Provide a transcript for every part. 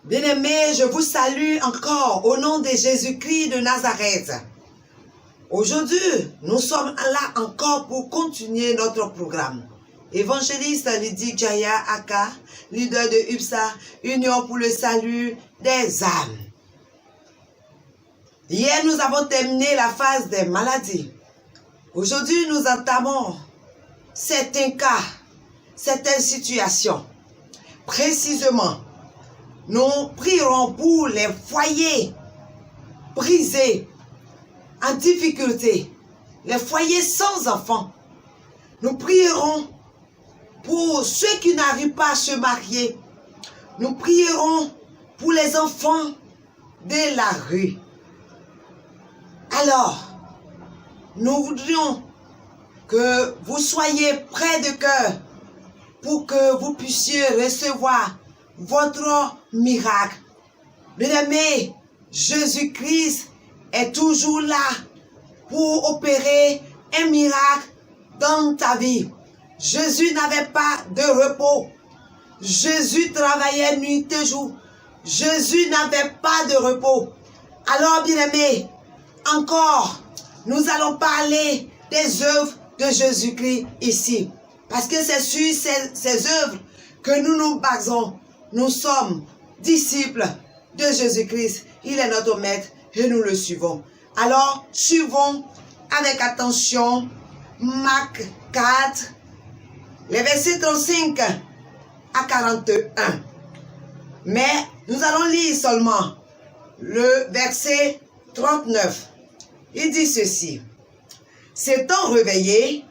Bien-aimés, je vous salue encore au nom de Jésus-Christ de Nazareth. Aujourd'hui, nous sommes là encore pour continuer notre programme. Évangéliste Lydie Jaya Aka, leader de UPSA, Union pour le salut des âmes. Hier, nous avons terminé la phase des maladies. Aujourd'hui, nous entamons certains cas, certaines situations. Précisément, nous prierons pour les foyers brisés, en difficulté, les foyers sans enfants. Nous prierons pour ceux qui n'arrivent pas à se marier. Nous prierons pour les enfants de la rue. Alors, nous voudrions que vous soyez près de cœur pour que vous puissiez recevoir votre miracle. Bien-aimés, Jésus-Christ est toujours là pour opérer un miracle dans ta vie. Jésus n'avait pas de repos. Jésus travaillait nuit et jour. Jésus n'avait pas de repos. Alors, bien-aimés, encore, nous allons parler des œuvres de Jésus-Christ ici. Parce que c'est sur ces œuvres que nous nous basons. Nous sommes disciples de Jésus-Christ. Il est notre maître et nous le suivons. Alors, suivons avec attention Marc 4, les versets 35 à 41. Mais nous allons lire seulement le verset 39. Il dit ceci. S'étant réveillé,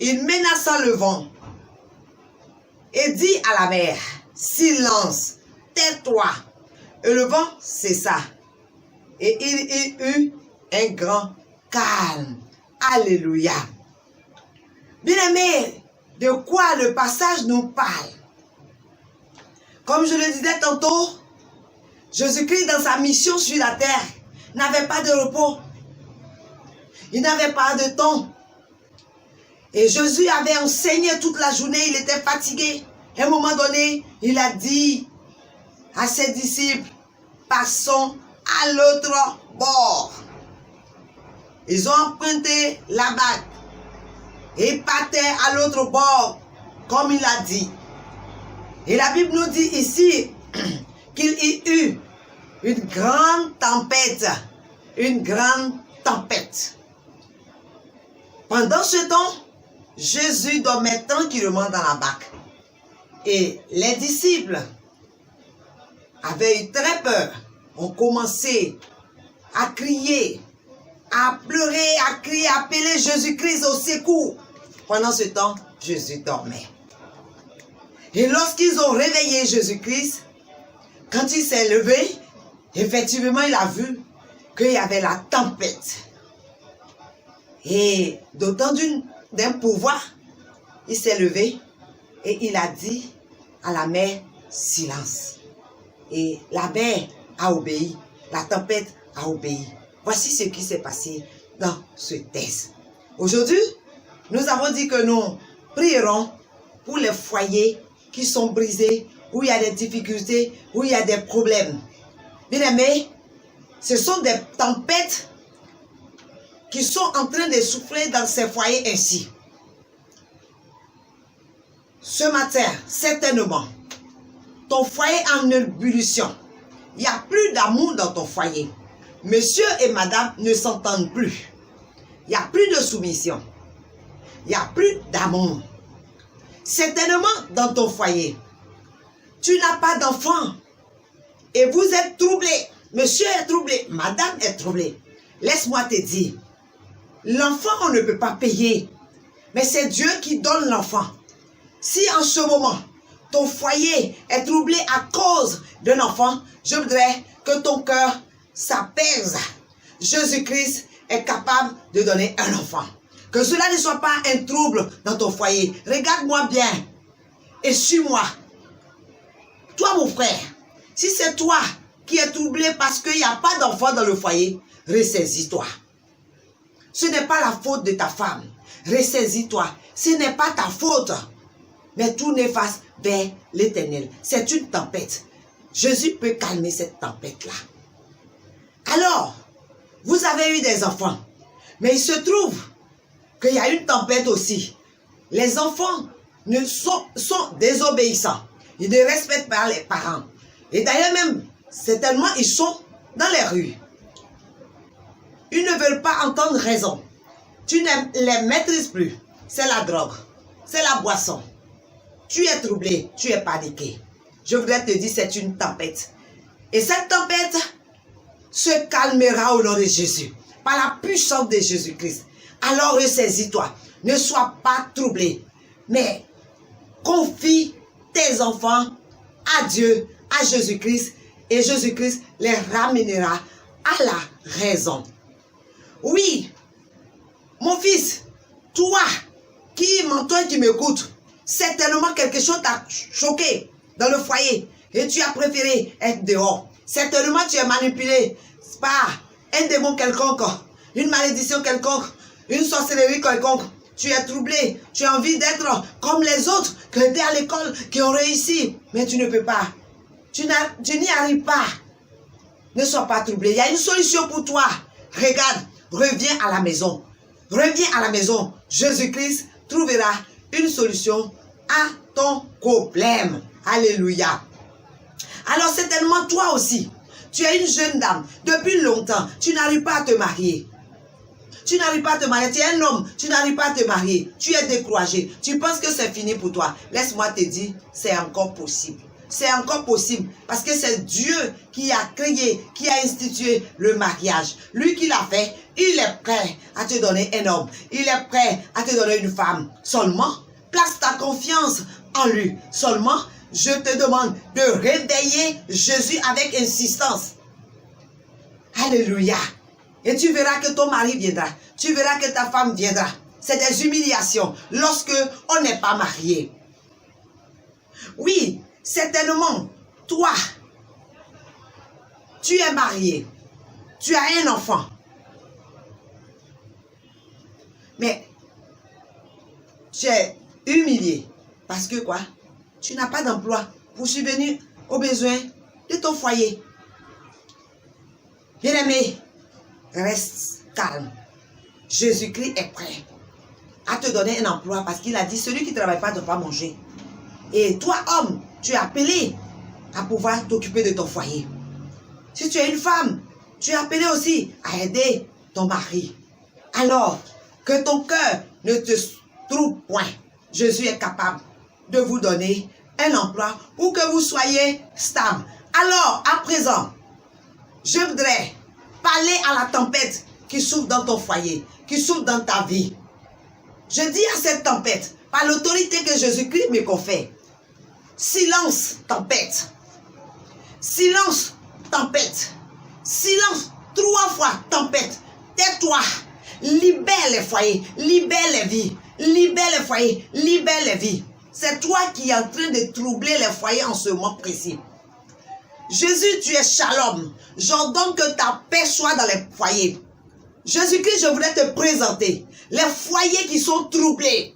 il menaça le vent et dit à la mer, silence, tais-toi. Et le vent cessa. Et il y eut un grand calme. Alléluia. Bien-aimés, de quoi le passage nous parle? Comme je le disais tantôt, Jésus-Christ dans sa mission sur la terre n'avait pas de repos. Il n'avait pas de temps. Et Jésus avait enseigné toute la journée, il était fatigué. À un moment donné, il a dit à ses disciples, passons à l'autre bord. Ils ont emprunté la barque et partaient à l'autre bord, comme il a dit. Et la Bible nous dit ici qu'il y eut une grande tempête. Une grande tempête. Pendant ce temps, Jésus dormait tranquillement dans la barque. Et les disciples avaient eu très peur. Ont commencé à crier, à pleurer, à crier, à appeler Jésus-Christ au secours. Pendant ce temps, Jésus dormait. Et lorsqu'ils ont réveillé Jésus-Christ, quand il s'est levé, effectivement, il a vu qu'il y avait la tempête. Et d'autant d'un pouvoir, il s'est levé et il a dit à la mer, silence. Et la mer a obéi, la tempête a obéi. Voici ce qui s'est passé dans ce texte. Aujourd'hui, nous avons dit que nous prierons pour les foyers qui sont brisés, où il y a des difficultés, où il y a des problèmes. Bien-aimés, ce sont des tempêtes qui sont en train de souffler dans ces foyers ainsi. Ce matin, certainement, ton foyer est en ébullition. Il n'y a plus d'amour dans ton foyer. Monsieur et madame ne s'entendent plus. Il n'y a plus de soumission. Il n'y a plus d'amour. Certainement, dans ton foyer, tu n'as pas d'enfant. Et vous êtes troublé. Monsieur est troublé. Madame est troublée. Laisse-moi te dire, l'enfant, on ne peut pas payer. Mais c'est Dieu qui donne l'enfant. Si en ce moment, ton foyer est troublé à cause d'un enfant, je voudrais que ton cœur s'apaise. Jésus-Christ est capable de donner un enfant. Que cela ne soit pas un trouble dans ton foyer. Regarde-moi bien et suis-moi. Toi, mon frère, si c'est toi qui es troublé parce qu'il n'y a pas d'enfant dans le foyer, ressaisis-toi. Ce n'est pas la faute de ta femme. Ressaisis-toi. Ce n'est pas ta faute. Mais tourne face vers l'Éternel. C'est une tempête. Jésus peut calmer cette tempête-là. Alors, vous avez eu des enfants, mais il se trouve qu'il y a une tempête aussi. Les enfants sont désobéissants. Ils ne respectent pas les parents. Et d'ailleurs même, certainement, ils sont dans les rues. Ils ne veulent pas entendre raison. Tu ne les maîtrises plus. C'est la drogue. C'est la boisson. Tu es troublé. Tu es paniqué. Je voudrais te dire, c'est une tempête. Et cette tempête se calmera au nom de Jésus. Par la puissance de Jésus-Christ. Alors ressaisis-toi. Ne sois pas troublé. Mais confie tes enfants à Dieu, à Jésus-Christ. Et Jésus-Christ les ramènera à la raison. Oui, mon fils, toi qui m'entends et qui m'écoutes, certainement quelque chose t'a choqué dans le foyer et tu as préféré être dehors. Certainement tu es manipulé par un démon quelconque, une malédiction quelconque, une sorcellerie quelconque. Tu es troublé, tu as envie d'être comme les autres qui étaient à l'école, qui ont réussi, mais tu ne peux pas. Tu n'y arrives pas. Ne sois pas troublé. Il y a une solution pour toi. Regarde, reviens à la maison. Reviens à la maison. Jésus-Christ trouvera une solution à ton problème. Alléluia. Alors certainement toi aussi, tu es une jeune dame. Depuis longtemps, tu n'arrives pas à te marier. Tu n'arrives pas à te marier. Tu es un homme, tu n'arrives pas à te marier. Tu es découragé. Tu penses que c'est fini pour toi. Laisse-moi te dire, c'est encore possible. C'est encore possible parce que c'est Dieu qui a créé, qui a institué le mariage. Lui qui l'a fait, il est prêt à te donner un homme. Il est prêt à te donner une femme. Seulement, place ta confiance en lui. Seulement, je te demande de réveiller Jésus avec insistance. Alléluia. Et tu verras que ton mari viendra. Tu verras que ta femme viendra. C'est des humiliations lorsque on n'est pas marié. Oui. Certainement, toi, tu es marié, tu as un enfant. Mais tu es humilié parce que quoi? Tu n'as pas d'emploi pour subvenir aux besoins de ton foyer. Bien-aimé, reste calme. Jésus-Christ est prêt à te donner un emploi parce qu'il a dit, celui qui ne travaille pas ne doit pas manger. Et toi, homme, tu es appelé à pouvoir t'occuper de ton foyer. Si tu es une femme, tu es appelé aussi à aider ton mari. Alors, que ton cœur ne te trouble point. Jésus est capable de vous donner un emploi pour que vous soyez stable. Alors, à présent, je voudrais parler à la tempête qui souffre dans ton foyer, qui souffre dans ta vie. Je dis à cette tempête, par l'autorité que Jésus-Christ me confère, silence, tempête. Silence, tempête. Silence, 3 fois, tempête. Tais-toi. Libère les foyers. Libère les vies. Libère les foyers. Libère les vies. C'est toi qui es en train de troubler les foyers en ce moment précis. Jésus, tu es shalom. J'ordonne que ta paix soit dans les foyers. Jésus-Christ, je voudrais te présenter les foyers qui sont troublés.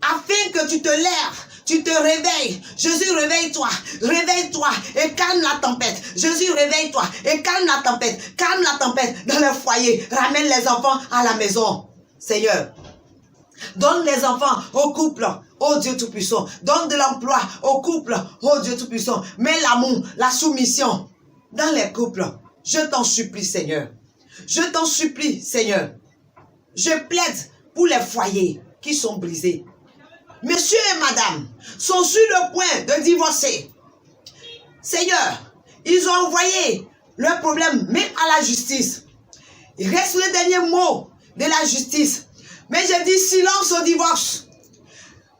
Afin que tu te lèves, tu te réveilles. Jésus, réveille-toi. Réveille-toi et calme la tempête. Jésus, réveille-toi et calme la tempête. Calme la tempête dans le foyer. Ramène les enfants à la maison. Seigneur, donne les enfants au couple. Oh Dieu Tout-Puissant. Donne de l'emploi au couple. Oh Dieu Tout-Puissant. Mets l'amour, la soumission dans les couples. Je t'en supplie, Seigneur. Je t'en supplie, Seigneur. Je plaide pour les foyers qui sont brisés. Messieurs et madame sont sur le point de divorcer. Seigneur, ils ont envoyé leur problème même à la justice. Il reste le dernier mot de la justice. Mais je dis silence au divorce.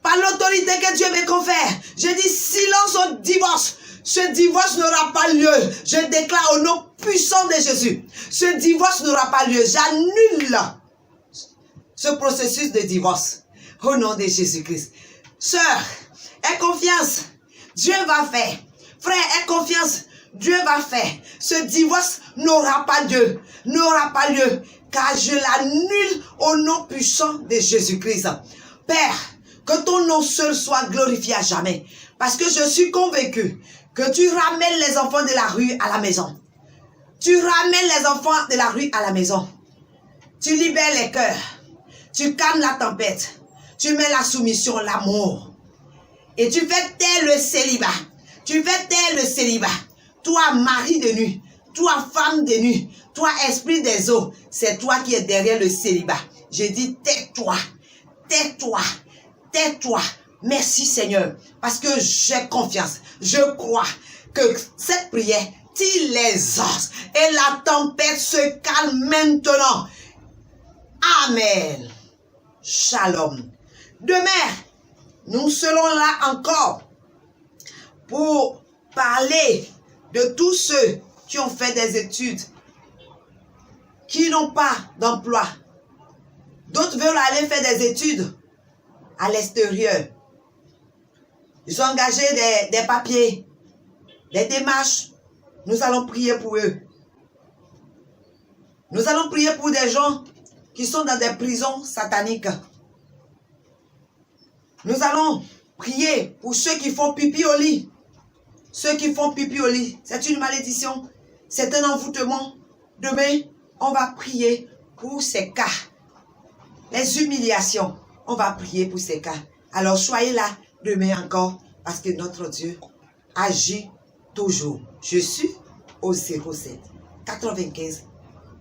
Par l'autorité que Dieu me confère, je dis silence au divorce. Ce divorce n'aura pas lieu. Je déclare au nom puissant de Jésus. Ce divorce n'aura pas lieu. J'annule ce processus de divorce. Au nom de Jésus-Christ. Sœur, aie confiance. Dieu va faire. Frère, aie confiance. Dieu va faire. Ce divorce n'aura pas lieu. N'aura pas lieu. Car je l'annule au nom puissant de Jésus-Christ. Père, que ton nom seul soit glorifié à jamais. Parce que je suis convaincu que tu ramènes les enfants de la rue à la maison. Tu ramènes les enfants de la rue à la maison. Tu libères les cœurs. Tu calmes la tempête. Tu mets la soumission, l'amour. Et tu fais taire le célibat. Tu fais taire le célibat. Toi, mari de nuit. Toi, femme de nuit. Toi, esprit des eaux. C'est toi qui es derrière le célibat. Je dis, tais-toi. Tais-toi. Tais-toi. Merci Seigneur. Parce que j'ai confiance. Je crois que cette prière tire les os. Et la tempête se calme maintenant. Amen. Shalom. Demain, nous serons là encore pour parler de tous ceux qui ont fait des études, qui n'ont pas d'emploi. D'autres veulent aller faire des études à l'extérieur. Ils ont engagé des papiers, des démarches. Nous allons prier pour eux. Nous allons prier pour des gens qui sont dans des prisons sataniques. Nous allons prier pour ceux qui font pipi au lit. Ceux qui font pipi au lit, c'est une malédiction. C'est un envoûtement. Demain, on va prier pour ces cas. Les humiliations, on va prier pour ces cas. Alors, soyez là demain encore, parce que notre Dieu agit toujours. Je suis au 07 95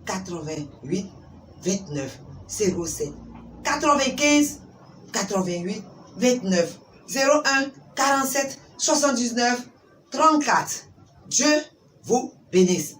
88 29 07 95 88 29 01 47 79 34. Dieu vous bénisse.